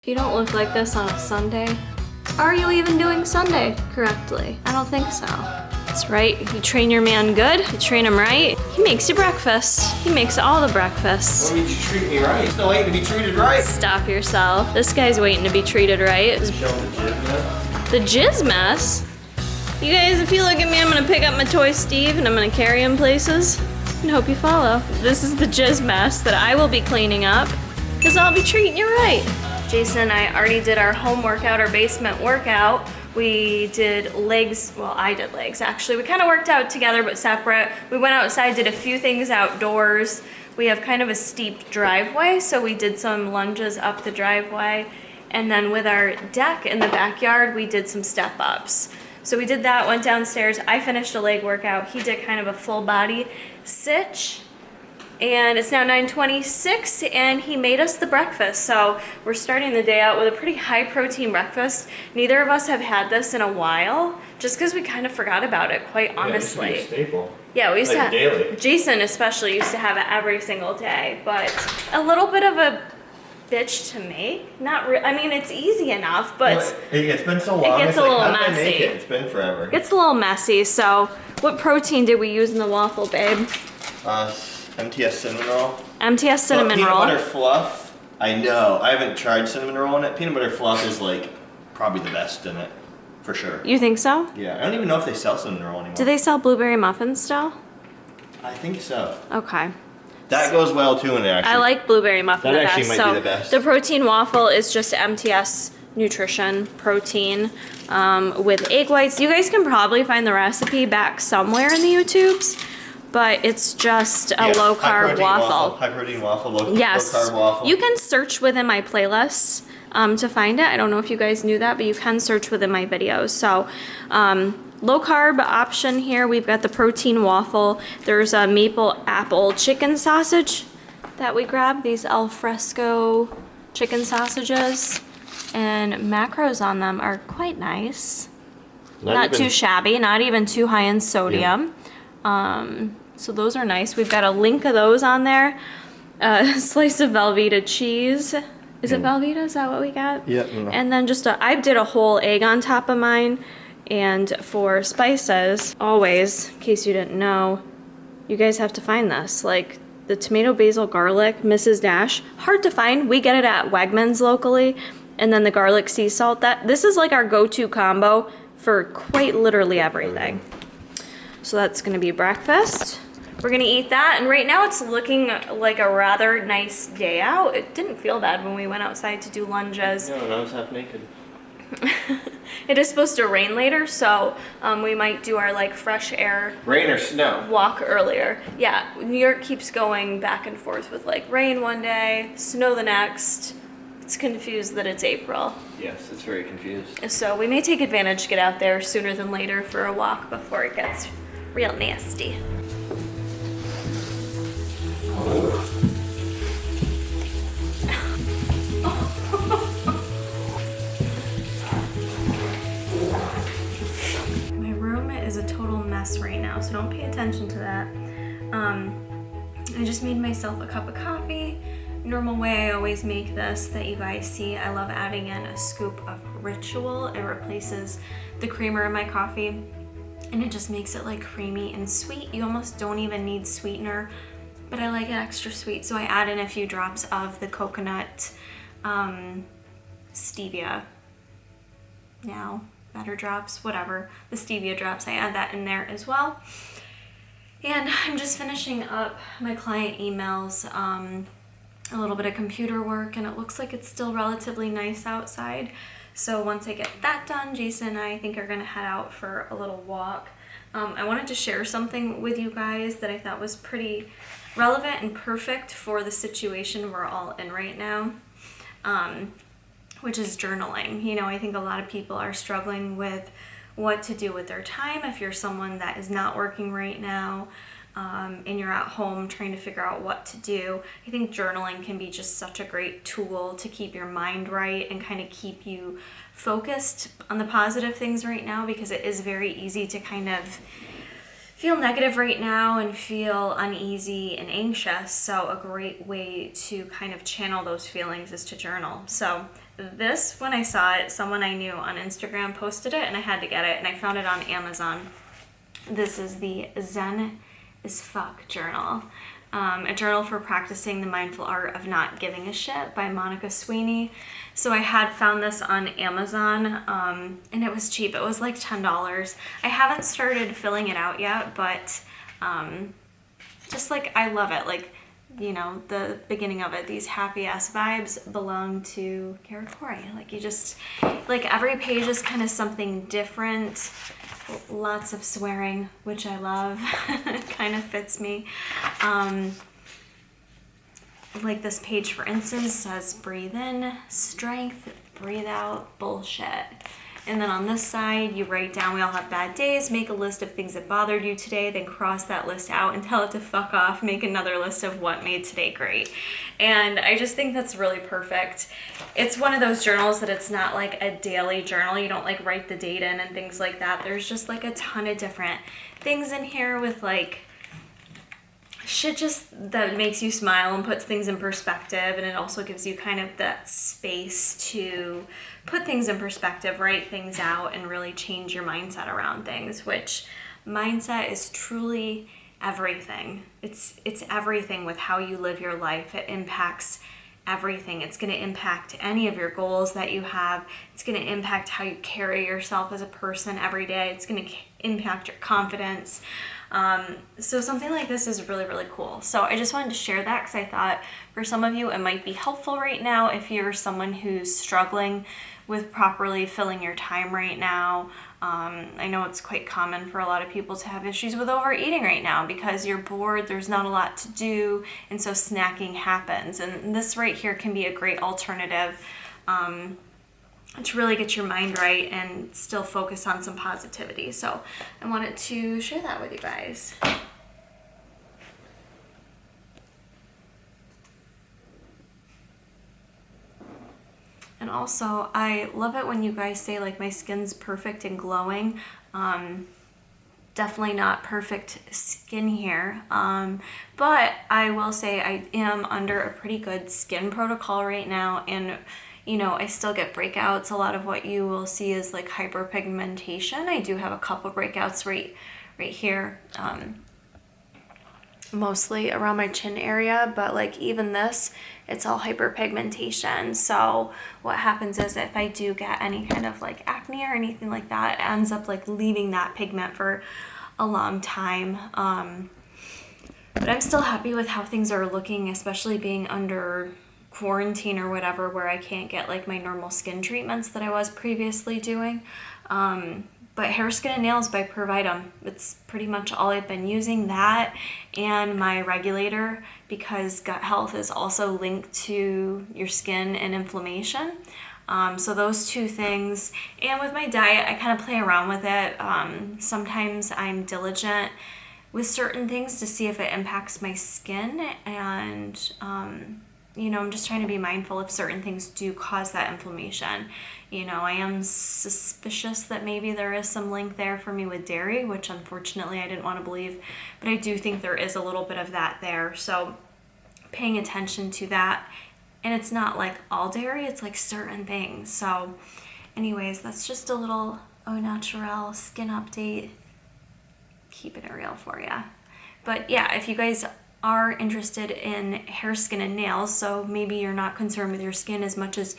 You don't look like this on a Sunday. Are you even doing Sunday correctly? I don't think so. That's right, you train your man good, you train him right. He makes you breakfast. He makes all the breakfast. Why don't you treat me right? He's still waiting to be treated right. Stop yourself. This guy's waiting to be treated right. The jizz mess? You guys, if you look at me, I'm gonna pick up my toy Steve and I'm gonna carry him places and hope you follow. This is the jizz mess that I will be cleaning up because I'll be treating you right. Jason and I already did our home workout, our basement workout. We did legs, well, I did legs actually. We kind of worked out together but separate. We went outside, did a few things outdoors. We have kind of a steep driveway, so we did some lunges up the driveway. And then with our deck in the backyard, we did some step ups. So we did that, went downstairs. I finished a leg workout. He did kind of a full body sitch. And it's now 9:26 and he made us the breakfast. So we're starting the day out with a pretty high protein breakfast. Neither of us have had this in a while, just because we kind of forgot about it, quite honestly. Yeah, it used to be a staple. Yeah, we used to have, daily. Jason especially used to have it every single day, but a little bit of a bitch to make. Not I mean, it's easy enough, but it's been so long. It gets a little messy. It's been forever. It gets a little messy. So what protein did we use in the waffle, babe? MTS cinnamon roll. MTS cinnamon peanut roll. Peanut butter fluff. I know. I haven't tried cinnamon roll in it. Peanut butter fluff is like probably the best in it, for sure. You think so? Yeah. I don't even know if they sell cinnamon roll anymore. Do they sell blueberry muffins still? I think so. Okay. That goes well too in it, actually. I like blueberry muffin That the actually best. might So be the best. the protein waffle is just MTS nutrition protein with egg whites. You guys can probably find the recipe back somewhere in the YouTubes, but it's just a low carb waffle. High protein waffle, low Yes. carb waffle. You can search within my playlists to find it. I don't know if you guys knew that, but you can search within my videos. So low carb option here. We've got the protein waffle. There's a maple apple chicken sausage that we grabbed. These al fresco chicken sausages. And macros on them are quite nice. Not too shabby, not even too high in sodium. Yeah. So those are nice. We've got a link of those on there. A slice of Velveeta cheese. Is it Velveeta? Is that what we got? Yeah. And then just I did a whole egg on top of mine. And for spices, always, in case you didn't know, you guys have to find this. Like the tomato basil garlic, Mrs. Dash, hard to find. We get it at Wegmans locally. And then the garlic sea salt. This is like our go-to combo for quite literally everything. So that's gonna be breakfast. We're gonna eat that, and right now it's looking like a rather nice day out. It didn't feel bad when we went outside to do lunges. No, I was half naked. It is supposed to rain later, so we might do our like fresh air Rain or snow? Walk earlier. Yeah, New York keeps going back and forth with like rain one day, snow the next. It's confused that it's April. Yes, it's very confused. So we may take advantage to get out there sooner than later for a walk before it gets real nasty. My room is a total mess right now, so don't pay attention to that. I just made myself a cup of coffee. Normal way I always make this that you guys see. I love adding in a scoop of Ritual. It replaces the creamer in my coffee and it just makes it like creamy and sweet. You almost don't even need sweetener, but I like it extra sweet, so I add in a few drops of the coconut stevia. Now, better drops, whatever. The stevia drops, I add that in there as well. And I'm just finishing up my client emails, a little bit of computer work, and it looks like it's still relatively nice outside. So once I get that done, Jason and I think are gonna head out for a little walk. I wanted to share something with you guys that I thought was pretty relevant and perfect for the situation we're all in right now, which is journaling. You know, I think a lot of people are struggling with what to do with their time. If you're someone that is not working right now, and you're at home trying to figure out what to do, I think journaling can be just such a great tool to keep your mind right and kind of keep you focused on the positive things right now, because it is very easy to kind of feel negative right now and feel uneasy and anxious. So a great way to kind of channel those feelings is to journal. So This, when I saw it, someone I knew on Instagram posted it and I had to get it, and I found it on Amazon. This is the Zen as Fuck journal. A journal for practicing the mindful art of not giving a shit by Monica Sweeney. So I had found this on Amazon, and it was cheap. It was like $10. I haven't started filling it out yet, but just like, I love it. Like, you know, the beginning of it, these happy ass vibes belong to Kara Corey. Like, you just, like, every page is kind of something different. Lots of swearing, which I love. It kind of fits me. Like this page, for instance, says breathe in, strength, breathe out, bullshit. And then on this side, you write down, we all have bad days, make a list of things that bothered you today, then cross that list out and tell it to fuck off, make another list of what made today great. And I just think that's really perfect. It's one of those journals that it's not like a daily journal. You don't like write the date in and things like that. There's just like a ton of different things in here with like shit just that makes you smile and puts things in perspective, and it also gives you kind of that space to put things in perspective, write things out, and really change your mindset around things, which mindset is truly everything. It's everything with how you live your life. It impacts everything. It's going to impact any of your goals that you have. It's going to impact how you carry yourself as a person every day. It's going to impact your confidence. So something like this is really, really cool. So I just wanted to share that because I thought for some of you it might be helpful right now if you're someone who's struggling with properly filling your time right now. I know it's quite common for a lot of people to have issues with overeating right now because you're bored, there's not a lot to do, and so snacking happens. And this right here can be a great alternative to really get your mind right and still focus on some positivity. So I wanted to share that with you guys. And also, I love it when you guys say like my skin's perfect and glowing. Definitely not perfect skin here, but I will say I am under a pretty good skin protocol right now, and you know, I still get breakouts. A lot of what you will see is like hyperpigmentation. I do have a couple breakouts right here, mostly around my chin area, but like even this, it's all hyperpigmentation. So what happens is if I do get any kind of like acne or anything like that, it ends up like leaving that pigment for a long time. But I'm still happy with how things are looking, especially being under quarantine or whatever, where I can't get like my normal skin treatments that I was previously doing. But Hair, Skin, and Nails by Providum, it's pretty much all I've been using, that and my Regulator, because gut health is also linked to your skin and inflammation. So those two things. And with my diet, I kind of play around with it. Sometimes I'm diligent with certain things to see if it impacts my skin, and you know, I'm just trying to be mindful if certain things do cause that inflammation. You know, I am suspicious that maybe there is some link there for me with dairy, which unfortunately I didn't want to believe, but I do think there is a little bit of that there. So paying attention to that, and it's not like all dairy, it's like certain things. So anyways, that's just a little au naturel skin update, keeping it real for you. But yeah, if you guys are interested in hair, skin, and nails, so maybe you're not concerned with your skin as much as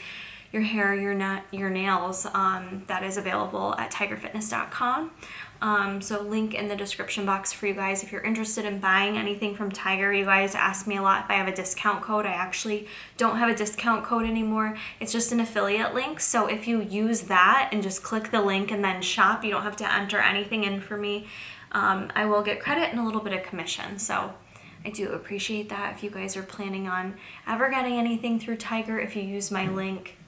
your hair, your nails, that is available at tigerfitness.com. So link in the description box for you guys. If you're interested in buying anything from Tiger, you guys ask me a lot if I have a discount code. I actually don't have a discount code anymore. It's just an affiliate link. So if you use that and just click the link and then shop, you don't have to enter anything in for me. I will get credit and a little bit of commission. So I do appreciate that. If you guys are planning on ever getting anything through Tiger, if you use my link,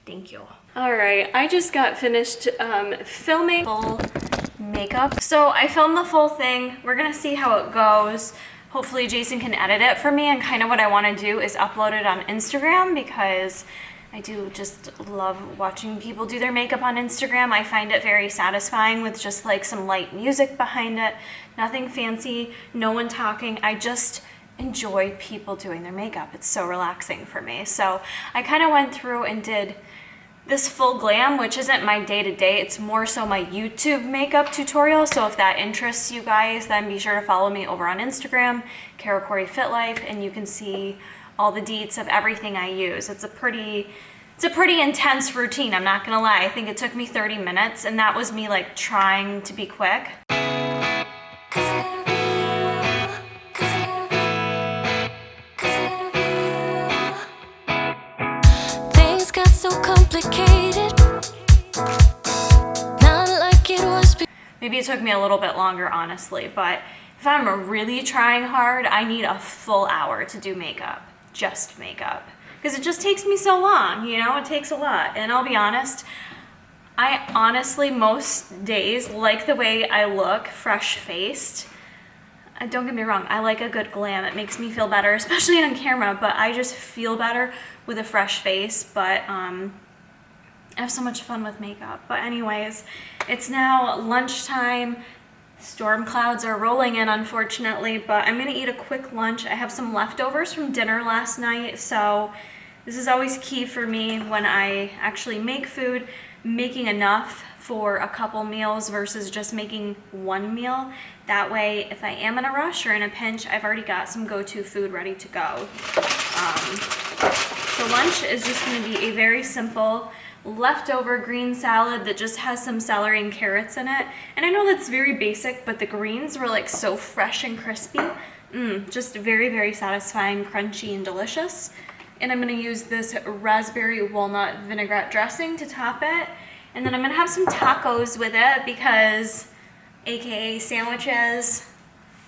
thank you. All right, I just got finished filming full makeup. So I filmed the full thing. We're gonna see how it goes. Hopefully Jason can edit it for me, and kind of what I wanna do is upload it on Instagram, because I do just love watching people do their makeup on Instagram. I find it very satisfying with just like some light music behind it. Nothing fancy, no one talking. I just enjoy people doing their makeup. It's so relaxing for me. So I kind of went through and did this full glam, which isn't my day-to-day, it's more so my YouTube makeup tutorial. So if that interests you guys, then be sure to follow me over on Instagram, Kara Corey Fit Life, and you can see all the deets of everything I use. It's a pretty intense routine, I'm not gonna lie. I think it took me 30 minutes, and that was me like trying to be quick. Things got so complicated. Not like it was. Maybe it took me a little bit longer, honestly, but if I'm really trying hard, I need a full hour to do makeup, just makeup. Because it just takes me so long, you know, it takes a lot. And I'll be honest, I honestly most days like the way I look fresh-faced. Don't get me wrong, I like a good glam. It makes me feel better, especially on camera, but I just feel better with a fresh face. But I have so much fun with makeup. But anyways, it's now lunchtime. Storm clouds are rolling in, unfortunately, but I'm gonna eat a quick lunch. I have some leftovers from dinner last night, so this is always key for me when I actually make food, making enough for a couple meals versus just making one meal. That way, if I am in a rush or in a pinch, I've already got some go-to food ready to go. So lunch is just gonna be a very simple leftover green salad that just has some celery and carrots in it. And I know that's very basic, but the greens were like so fresh and crispy. Just very, very satisfying, crunchy, and delicious. And I'm gonna use this raspberry walnut vinaigrette dressing to top it. And then I'm gonna have some tacos with it because, AKA sandwiches,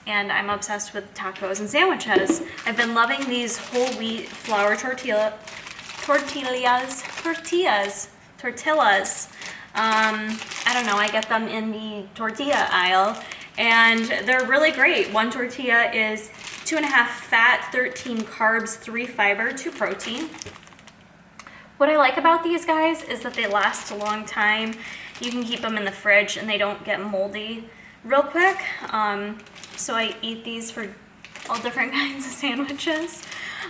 and I'm obsessed with tacos and sandwiches. I've been loving these whole wheat flour tortillas. I don't know, I get them in the tortilla aisle, and they're really great. One tortilla is 2.5 fat, 13 carbs, 3 fiber, 2 protein. What I like about these guys is that they last a long time. You can keep them in the fridge and they don't get moldy real quick. So I eat these for all different kinds of sandwiches.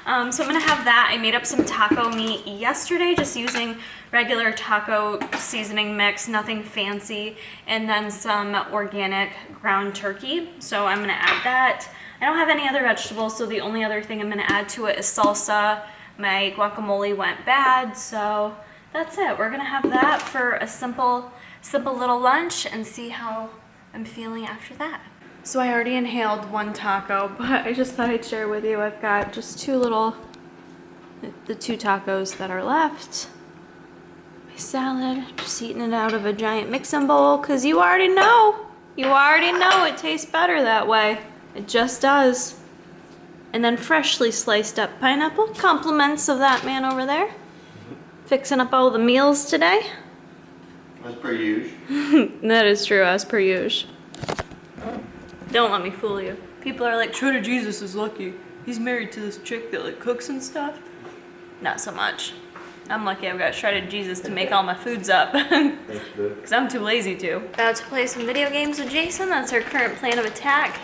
So I'm gonna have that. I made up some taco meat yesterday just using regular taco seasoning mix, nothing fancy, and then some organic ground turkey. So I'm gonna add that. I don't have any other vegetables, so the only other thing I'm gonna add to it is salsa. My guacamole went bad, so that's it. We're gonna have that for a simple little lunch and see how I'm feeling after that. So I already inhaled one taco, but I just thought I'd share with you. I've got just the 2 tacos that are left. My salad, just eating it out of a giant mixing bowl, because you already know it tastes better that way. It just does. And then freshly sliced up pineapple, compliments of that man over there. Fixing up all the meals today. As per usual. That is true, as per usual. Don't let me fool you. People are like, Trader Jesus is lucky. He's married to this chick that like cooks and stuff. Not so much. I'm lucky I've got Shredded Jesus to make all my foods up. That's good. Because I'm too lazy to. About to play some video games with Jason. That's our current plan of attack.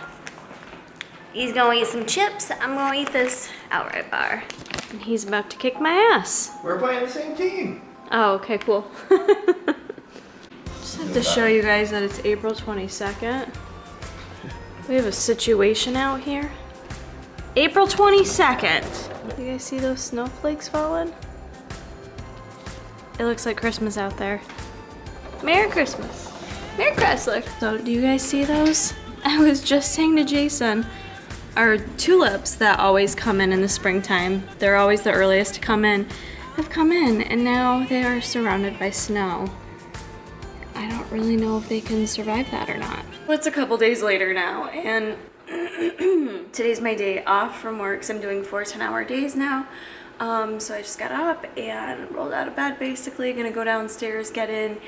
He's gonna eat some chips. I'm gonna eat this outright bar. And he's about to kick my ass. We're playing the same team. Oh, okay, cool. Just have to show you guys that it's April 22nd. We have a situation out here. April 22nd. You guys see those snowflakes falling? It looks like Christmas out there. Merry Christmas. Merry Chrysler. So do you guys see those? I was just saying to Jason, our tulips that always come in the springtime, they're always the earliest to come in, have come in, and now they are surrounded by snow. I don't really know if they can survive that or not. Well, it's a couple days later now, and today's my day off from work, because I'm doing 4 10-hour days now. So I just got up and rolled out of bed, basically. Gonna go downstairs, get in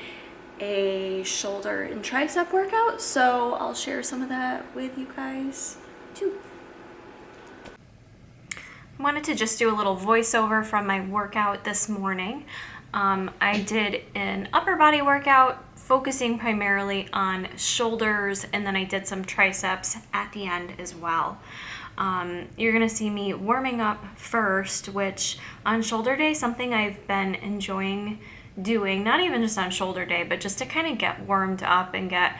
a shoulder and tricep workout, so I'll share some of that with you guys too. I wanted to just do a little voiceover from my workout this morning. I did an upper body workout focusing primarily on shoulders, and then I did some triceps at the end as well. You're gonna see me warming up first, which on shoulder day, something I've been enjoying doing, not even just on shoulder day, but just to kind of get warmed up and get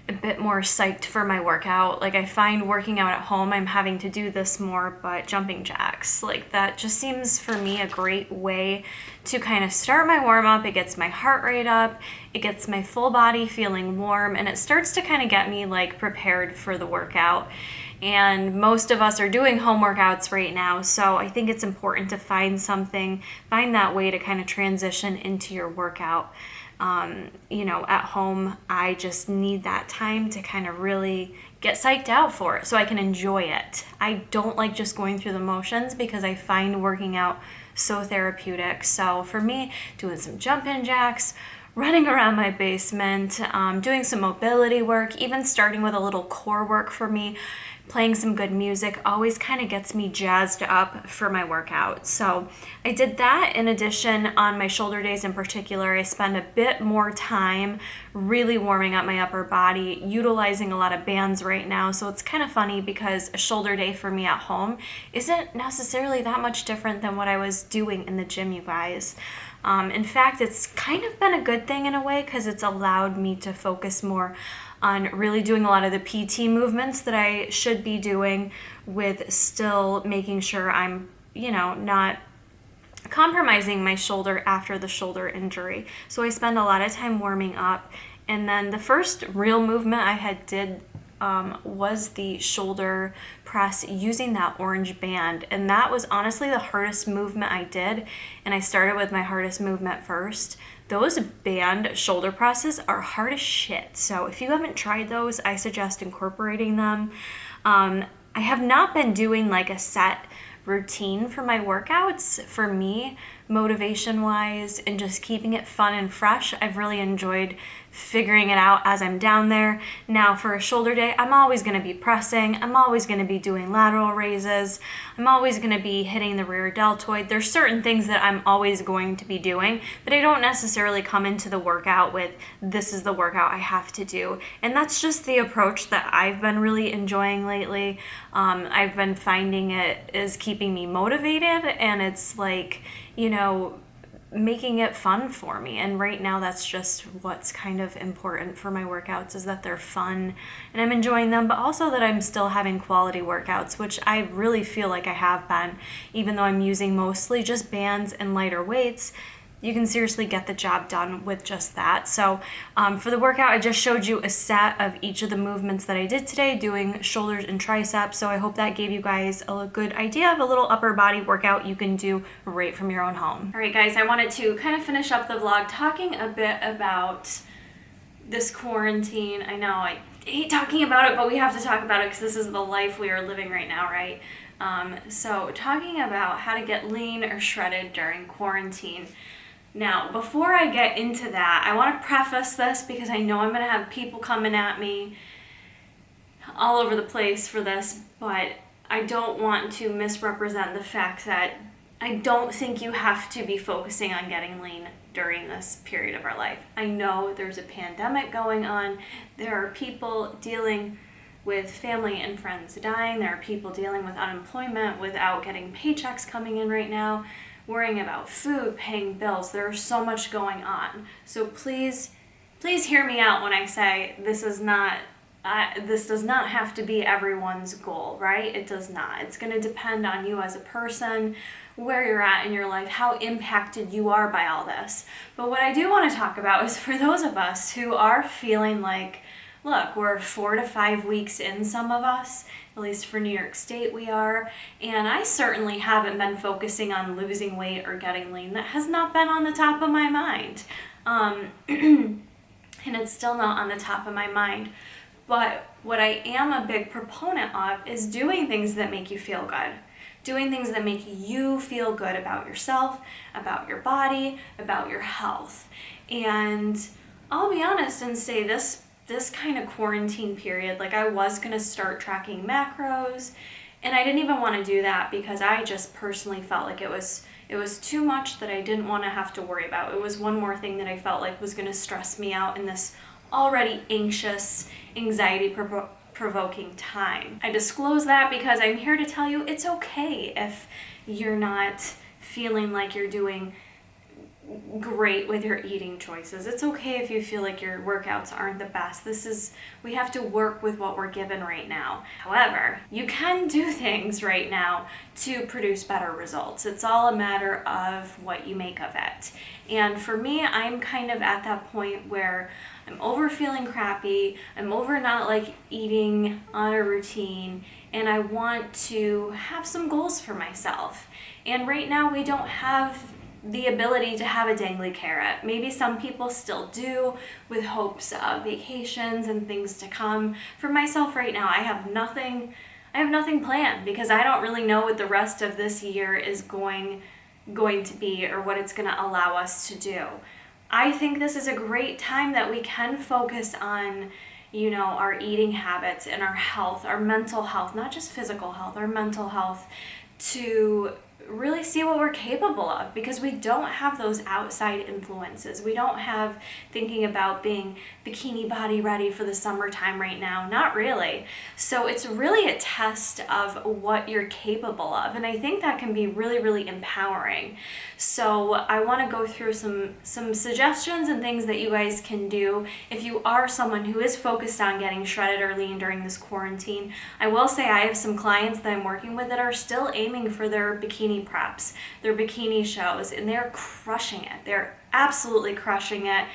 a bit more psyched for my workout. Like, I find working out at home, I'm having to do this more, but jumping jacks, like, that just seems for me a great way to kind of start my warm up. It gets my heart rate up, it gets my full body feeling warm, and it starts to kind of get me like prepared for the workout. And most of us are doing home workouts right now, so I think it's important to find that way to kind of transition into your workout. At home, I just need that time to kind of really get psyched out for it so I can enjoy it. I don't like just going through the motions because I find working out so therapeutic. So for me, doing some jumping jacks, running around my basement, doing some mobility work, even starting with a little core work for me, playing some good music always kind of gets me jazzed up for my workout. So I did that. In addition, on my shoulder days in particular, I spend a bit more time really warming up my upper body, utilizing a lot of bands right now. So it's kind of funny because a shoulder day for me at home isn't necessarily that much different than what I was doing in the gym, you guys. In fact, it's kind of been a good thing in a way because it's allowed me to focus more on really doing a lot of the PT movements that I should be doing, with still making sure I'm, not compromising my shoulder after the shoulder injury. So I spend a lot of time warming up. And then the first real movement I did was the shoulder press using that orange band. And that was honestly the hardest movement I did. And I started with my hardest movement first. Those band shoulder presses are hard as shit. So if you haven't tried those, I suggest incorporating them. I have not been doing like a set routine for my workouts. For me, motivation wise and just keeping it fun and fresh, I've really enjoyed figuring it out as I'm down there. Now for a shoulder day, I'm always going to be pressing, I'm always going to be doing lateral raises, I'm always going to be hitting the rear deltoid. There's certain things that I'm always going to be doing, but I don't necessarily come into the workout with, this is the workout I have to do. And that's just the approach that I've been really enjoying lately. I've been finding it is keeping me motivated, and it's like, making it fun for me. And right now that's just what's kind of important for my workouts, is that they're fun and I'm enjoying them, but also that I'm still having quality workouts, which I really feel like I have been. Even though I'm using mostly just bands and lighter weights, you can seriously get the job done with just that. So for the workout, I just showed you a set of each of the movements that I did today, doing shoulders and triceps. So I hope that gave you guys a good idea of a little upper body workout you can do right from your own home. All right, guys, I wanted to kind of finish up the vlog talking a bit about this quarantine. I know I hate talking about it, but we have to talk about it because this is the life we are living right now, right? So talking about how to get lean or shredded during quarantine. Now, before I get into that, I want to preface this because I know I'm going to have people coming at me all over the place for this, but I don't want to misrepresent the fact that I don't think you have to be focusing on getting lean during this period of our life. I know there's a pandemic going on. There are people dealing with family and friends dying. There are people dealing with unemployment without getting paychecks coming in right now, worrying about food, paying bills. There's so much going on. So please hear me out when I say this does not have to be everyone's goal, right? It does not. It's going to depend on you as a person, where you're at in your life, how impacted you are by all this. But what I do want to talk about is for those of us who are feeling like, look, we're 4 to 5 weeks in, some of us, at least for New York State we are, and I certainly haven't been focusing on losing weight or getting lean. That has not been on the top of my mind. And it's still not on the top of my mind. But what I am a big proponent of is doing things that make you feel good. Doing things that make you feel good about yourself, about your body, about your health. And I'll be honest and say this kind of quarantine period, like I was going to start tracking macros, and I didn't even want to do that because I just personally felt like it was too much that I didn't want to have to worry about. It was one more thing that I felt like was going to stress me out in this already anxious, anxiety provoking time. I disclose that because I'm here to tell you it's okay if you're not feeling like you're doing great with your eating choices. It's okay if you feel like your workouts aren't the best. We have to work with what we're given right now. However, you can do things right now to produce better results. It's all a matter of what you make of it. And for me, I'm kind of at that point where I'm over feeling crappy, I'm over not like eating on a routine, and I want to have some goals for myself. And right now we don't have the ability to have a dangly carrot. Maybe some people still do, with hopes of vacations and things to come. For myself right now, I have nothing planned because I don't really know what the rest of this year is going to be or what it's going to allow us to do. I think this is a great time that we can focus on, our eating habits and our health, our mental health, not just physical health, our mental health, to really see what we're capable of, because we don't have those outside influences. We don't have thinking about being bikini body ready for the summertime right now. Not really. So it's really a test of what you're capable of. And I think that can be really, really empowering. So I want to go through some suggestions and things that you guys can do if you are someone who is focused on getting shredded or lean during this quarantine. I will say I have some clients that I'm working with that are still aiming for their bikini preps, their bikini shows, and they're crushing it. They're absolutely crushing it.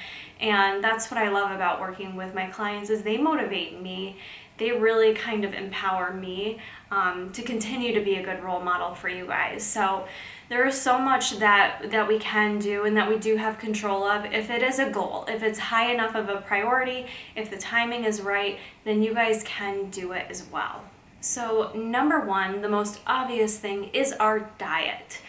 And that's what I love about working with my clients, is they motivate me. They really kind of empower me to continue to be a good role model for you guys. So there is so much that we can do and that we do have control of. If it is a goal, if it's high enough of a priority, if the timing is right, then you guys can do it as well. So number one, the most obvious thing is our diet.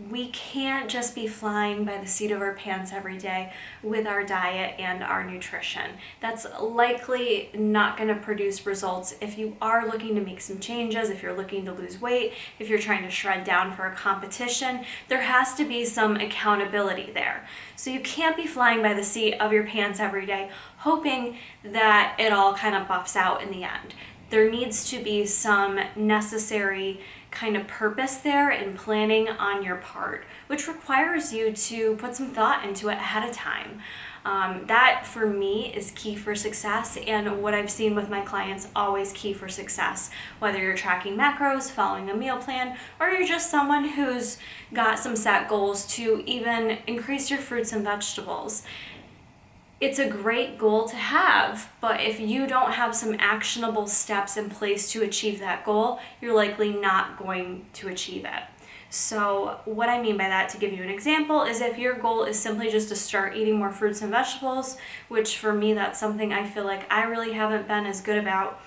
We can't just be flying by the seat of our pants every day with our diet and our nutrition. That's likely not going to produce results. If you are looking to make some changes, if you're looking to lose weight, if you're trying to shred down for a competition, there has to be some accountability there. So you can't be flying by the seat of your pants every day, hoping that it all kind of buffs out in the end. There needs to be some necessary kind of purpose there and planning on your part, which requires you to put some thought into it ahead of time. That for me is key for success, and what I've seen with my clients, always key for success. Whether you're tracking macros, following a meal plan, or you're just someone who's got some set goals to even increase your fruits and vegetables. It's a great goal to have, but if you don't have some actionable steps in place to achieve that goal, you're likely not going to achieve it. So what I mean by that, to give you an example, is if your goal is simply just to start eating more fruits and vegetables, which for me, that's something I feel like I really haven't been as good about.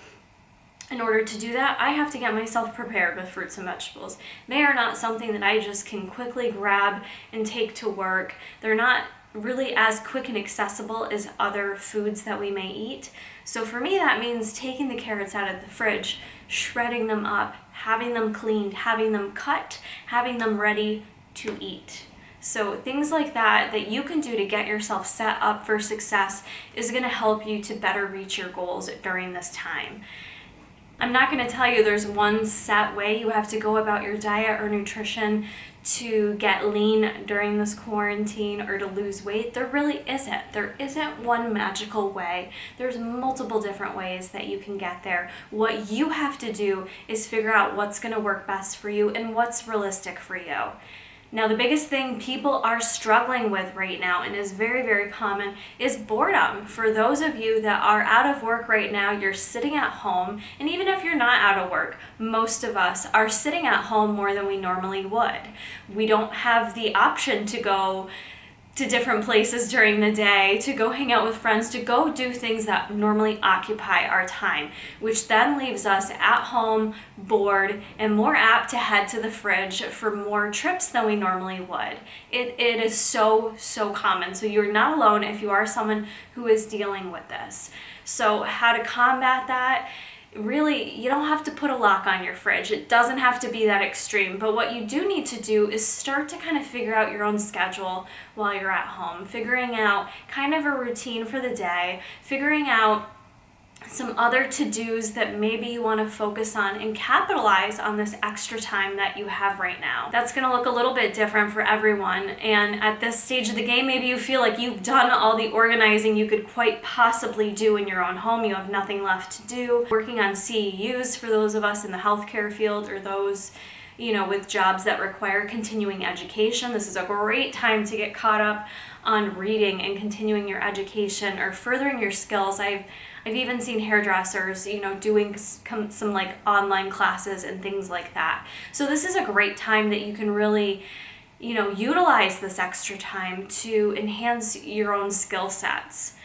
In order to do that, I have to get myself prepared with fruits and vegetables. They are not something that I just can quickly grab and take to work. They're not really as quick and accessible as other foods that we may eat. So for me, that means taking the carrots out of the fridge, shredding them up, having them cleaned, having them cut, having them ready to eat. So things like that you can do to get yourself set up for success is going to help you to better reach your goals during this time. I'm not going to tell you there's one set way you have to go about your diet or nutrition to get lean during this quarantine or to lose weight. There really isn't. There isn't one magical way. There's multiple different ways that you can get there. What you have to do is figure out what's going to work best for you and what's realistic for you. Now, the biggest thing people are struggling with right now, and is very, very common, is boredom. For those of you that are out of work right now, you're sitting at home, and even if you're not out of work, most of us are sitting at home more than we normally would. We don't have the option to go to different places during the day, to go hang out with friends, to go do things that normally occupy our time, which then leaves us at home, bored, and more apt to head to the fridge for more trips than we normally would. It is so common. So you're not alone if you are someone who is dealing with this. So how to combat that? Really, you don't have to put a lock on your fridge. It doesn't have to be that extreme. But what you do need to do is start to kind of figure out your own schedule while you're at home, figuring out kind of a routine for the day, figuring out some other to-dos that maybe you want to focus on and capitalize on this extra time that you have right now. That's going to look a little bit different for everyone, and at this stage of the game, maybe you feel like you've done all the organizing you could quite possibly do in your own home. You have nothing left to do. Working on CEUs for those of us in the healthcare field, or those with jobs that require continuing education. This is a great time to get caught up on reading and continuing your education or furthering your skills. I've even seen hairdressers, doing some like online classes and things like that. So this is a great time that you can really, utilize this extra time to enhance your own skill sets.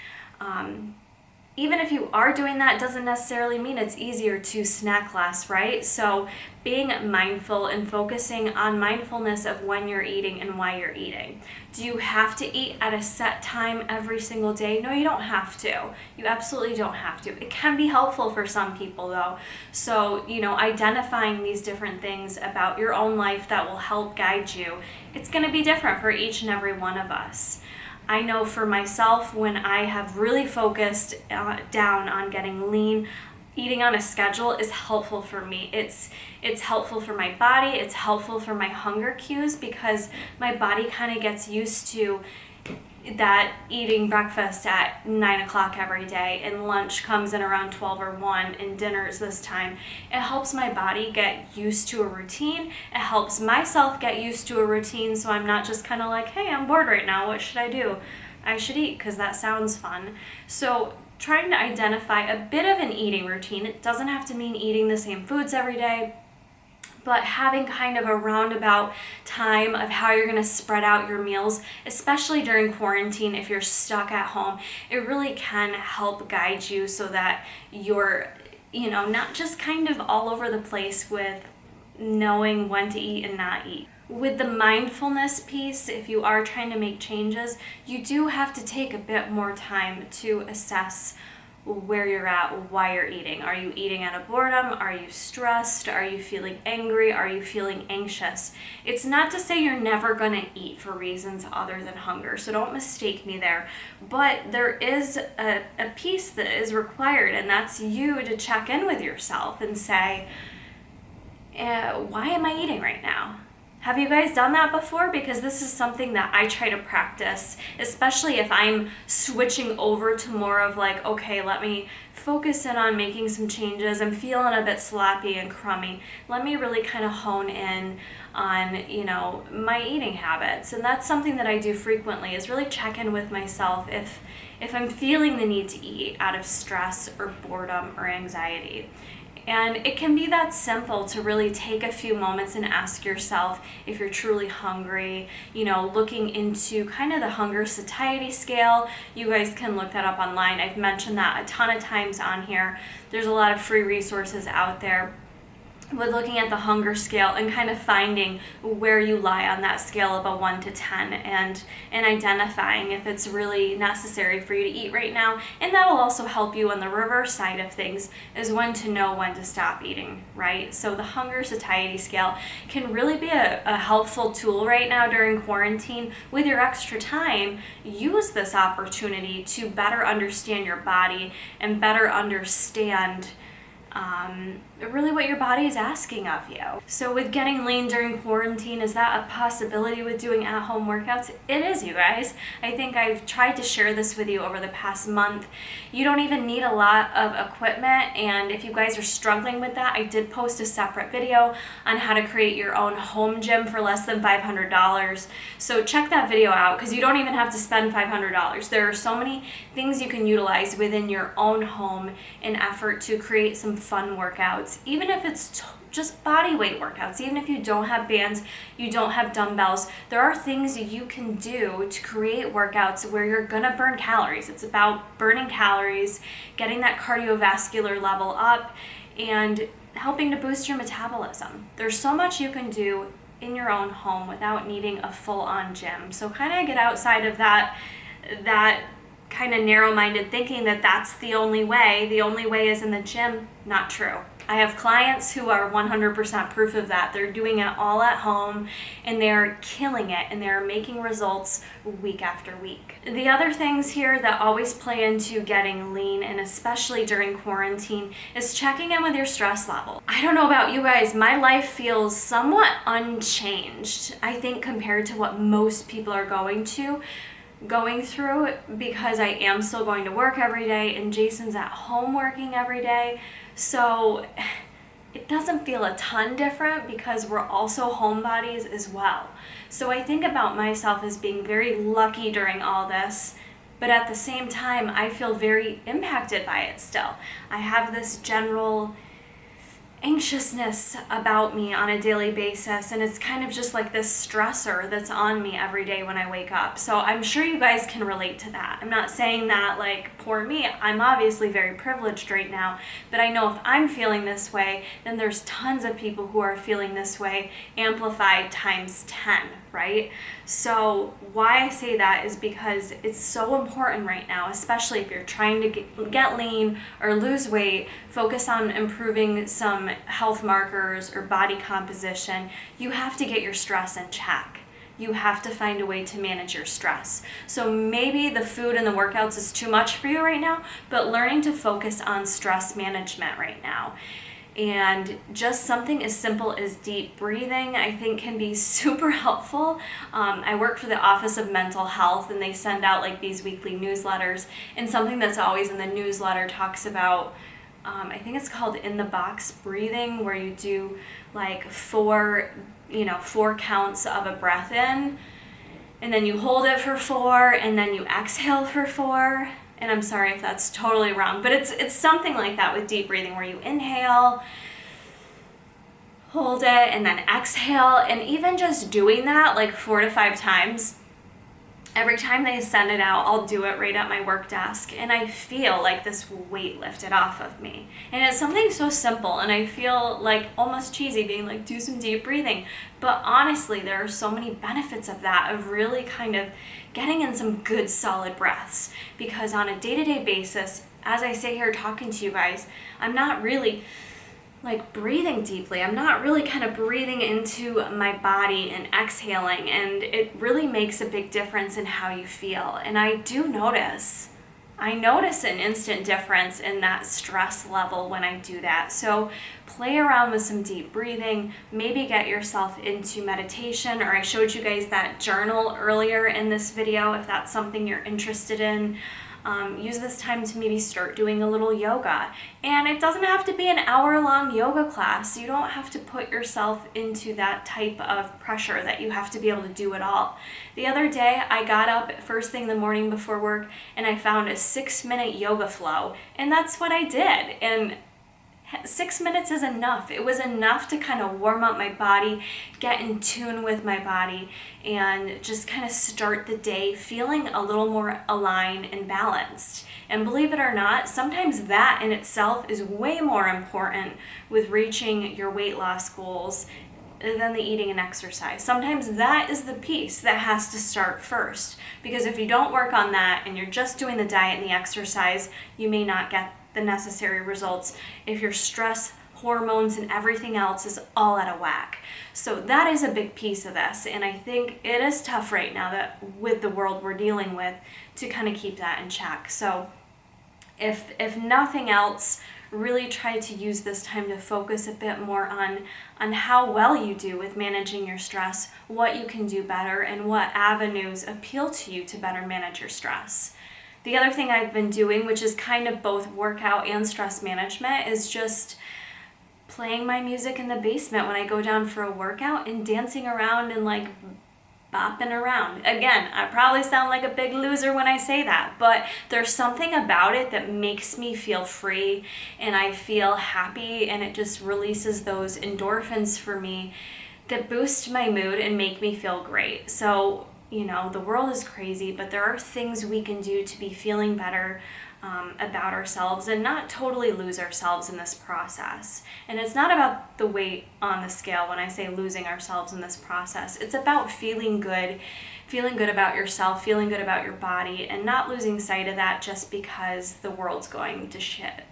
Even if you are doing that, doesn't necessarily mean it's easier to snack less, right? So being mindful and focusing on mindfulness of when you're eating and why you're eating. Do you have to eat at a set time every single day? No, you don't have to. You absolutely don't have to. It can be helpful for some people though. So, identifying these different things about your own life that will help guide you, it's gonna be different for each and every one of us. I know for myself, when I have really focused down on getting lean, eating on a schedule is helpful for me. It's helpful for my body, it's helpful for my hunger cues, because my body kind of gets used to that eating breakfast at 9 o'clock every day, and lunch comes in around 12 or 1, and dinner's this time. It helps my body get used to a routine. It helps myself get used to a routine, so I'm not just kind of like, hey, I'm bored right now, what should I do? I should eat, because that sounds fun. So trying to identify a bit of an eating routine. It doesn't have to mean eating the same foods every day, but having kind of a roundabout time of how you're gonna spread out your meals, especially during quarantine if you're stuck at home, it really can help guide you so that you're, not just kind of all over the place with knowing when to eat and not eat. With the mindfulness piece, if you are trying to make changes, you do have to take a bit more time to assess where you're at, why you're eating. Are you eating out of boredom? Are you stressed? Are you feeling angry? Are you feeling anxious? It's not to say you're never gonna eat for reasons other than hunger, so don't mistake me there. But there is a piece that is required, and that's you to check in with yourself and say, why am I eating right now? Have you guys done that before? Because this is something that I try to practice, especially if I'm switching over to more of like, okay, let me focus in on making some changes. I'm feeling a bit sloppy and crummy. Let me really kind of hone in on, my eating habits. And that's something that I do frequently, is really check in with myself if I'm feeling the need to eat out of stress or boredom or anxiety. And it can be that simple to really take a few moments and ask yourself if you're truly hungry, looking into kind of the hunger satiety scale. You guys can look that up online. I've mentioned that a ton of times on here. There's a lot of free resources out there with looking at the hunger scale and kind of finding where you lie on that scale of a 1 to 10 and identifying if it's really necessary for you to eat right now. And that will also help you on the reverse side of things, is when to know when to stop eating, right? So the hunger satiety scale can really be a helpful tool right now during quarantine. With your extra time, use this opportunity to better understand your body and better understand really what your body is asking of you. So with getting lean during quarantine, is that a possibility with doing at-home workouts? It is, you guys. I think I've tried to share this with you over the past month. You don't even need a lot of equipment, and if you guys are struggling with that, I did post a separate video on how to create your own home gym for less than $500. So check that video out, because you don't even have to spend $500. There are so many things you can utilize within your own home in effort to create some fun workouts, even if it's just body weight workouts. Even if you don't have bands, you don't have dumbbells, there are things you can do to create workouts where you're gonna burn calories. It's about burning calories, getting that cardiovascular level up, and helping to boost your metabolism. There's so much you can do in your own home without needing a full-on gym. So kind of get outside of that kind of narrow-minded thinking that that's the only way is in the gym. Not true. I have clients who are 100% proof of that. They're doing it all at home and they're killing it and they're making results week after week. The other things here that always play into getting lean, and especially during quarantine, is checking in with your stress level. I don't know about you guys, my life feels somewhat unchanged, I think, compared to what most people are going through, because I am still going to work every day and Jason's at home working every day. So it doesn't feel a ton different because we're also homebodies as well. So I think about myself as being very lucky during all this, but at the same time, I feel very impacted by it still. I have this general anxiousness about me on a daily basis, and it's kind of just like this stressor that's on me every day when I wake up. So I'm sure you guys can relate to that. I'm not saying that like poor me. I'm obviously very privileged right now, but I know if I'm feeling this way, then there's tons of people who are feeling this way, amplified times 10, right? So why I say that is because it's so important right now, especially if you're trying to get lean or lose weight, focus on improving some health markers or body composition. You have to get your stress in check. You have to find a way to manage your stress. So maybe the food and the workouts is too much for you right now, but learning to focus on stress management right now. And just something as simple as deep breathing, I think, can be super helpful. I work for the Office of Mental Health, and they send out like these weekly newsletters. And something that's always in the newsletter talks about, I think it's called in the box breathing, where you do like four counts of a breath in, and then you hold it for 4, and then you exhale for 4. And I'm sorry if that's totally wrong, but it's something like that with deep breathing, where you inhale, hold it, and then exhale. And even just doing that like 4 to 5 times, every time they send it out, I'll do it right at my work desk, and I feel like this weight lifted off of me. And it's something so simple, and I feel like almost cheesy being like, do some deep breathing. But honestly, there are so many benefits of that, of really kind of getting in some good solid breaths. Because on a day-to-day basis, as I sit here talking to you guys, I'm not really like breathing deeply. I'm not really kind of breathing into my body and exhaling, and it really makes a big difference in how you feel. And I notice an instant difference in that stress level when I do that. So play around with some deep breathing, maybe get yourself into meditation, or I showed you guys that journal earlier in this video if that's something you're interested in. Use this time to maybe start doing a little yoga. And it doesn't have to be an hour-long yoga class. You don't have to put yourself into that type of pressure that you have to be able to do it all. The other day, I got up first thing in the morning before work, and I found a 6-minute yoga flow, and that's what I did. And 6 minutes is enough. It was enough to kind of warm up my body, get in tune with my body, and just kind of start the day feeling a little more aligned and balanced. And believe it or not, sometimes that in itself is way more important with reaching your weight loss goals than the eating and exercise. Sometimes that is the piece that has to start first, because if you don't work on that and you're just doing the diet and the exercise, you may not get the necessary results if your stress hormones and everything else is all out of whack. So that is a big piece of this, and I think it is tough right now that with the world we're dealing with to kind of keep that in check. So if nothing else, really try to use this time to focus a bit more on how well you do with managing your stress, what you can do better, and what avenues appeal to you to better manage your stress. The other thing I've been doing, which is kind of both workout and stress management, is just playing my music in the basement when I go down for a workout and dancing around and like bopping around. Again, I probably sound like a big loser when I say that, but there's something about it that makes me feel free and I feel happy, and it just releases those endorphins for me that boost my mood and make me feel great. So the world is crazy, but there are things we can do to be feeling better about ourselves and not totally lose ourselves in this process. And it's not about the weight on the scale when I say losing ourselves in this process. It's about feeling good about yourself, feeling good about your body, and not losing sight of that just because the world's going to shit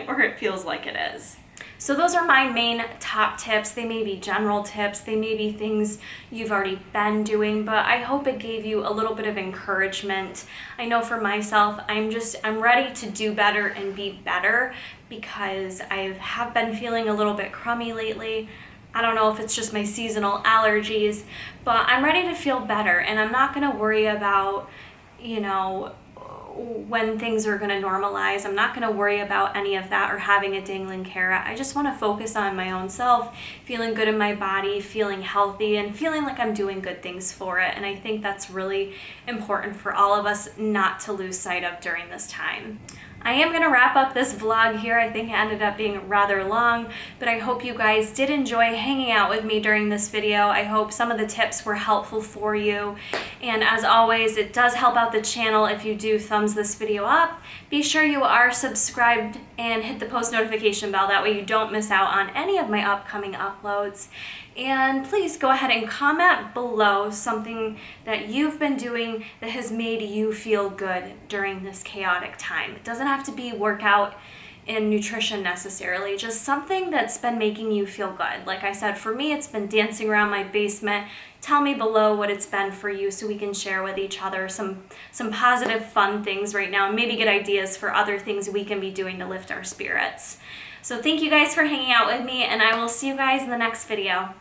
or it feels like it is. So those are my main top tips. They may be general tips, they may be things you've already been doing, but I hope it gave you a little bit of encouragement. I know for myself, I'm ready to do better and be better because I have been feeling a little bit crummy lately. I don't know if it's just my seasonal allergies, but I'm ready to feel better, and I'm not gonna worry about, when things are going to normalize. I'm not going to worry about any of that or having a dangling carrot. I just want to focus on my own self, feeling good in my body, feeling healthy, and feeling like I'm doing good things for it. And I think that's really important for all of us not to lose sight of during this time. I am going to wrap up this vlog here. I think it ended up being rather long, but I hope you guys did enjoy hanging out with me during this video. I hope some of the tips were helpful for you. And as always, it does help out the channel if you do thumbs this video up. Be sure you are subscribed and hit the post notification bell. That way you don't miss out on any of my upcoming uploads. And please go ahead and comment below something that you've been doing that has made you feel good during this chaotic time. It doesn't have to be workout and nutrition necessarily, just something that's been making you feel good. Like I said, for me, it's been dancing around my basement. Tell me below what it's been for you so we can share with each other some positive, fun things right now, and maybe get ideas for other things we can be doing to lift our spirits. So thank you guys for hanging out with me, and I will see you guys in the next video.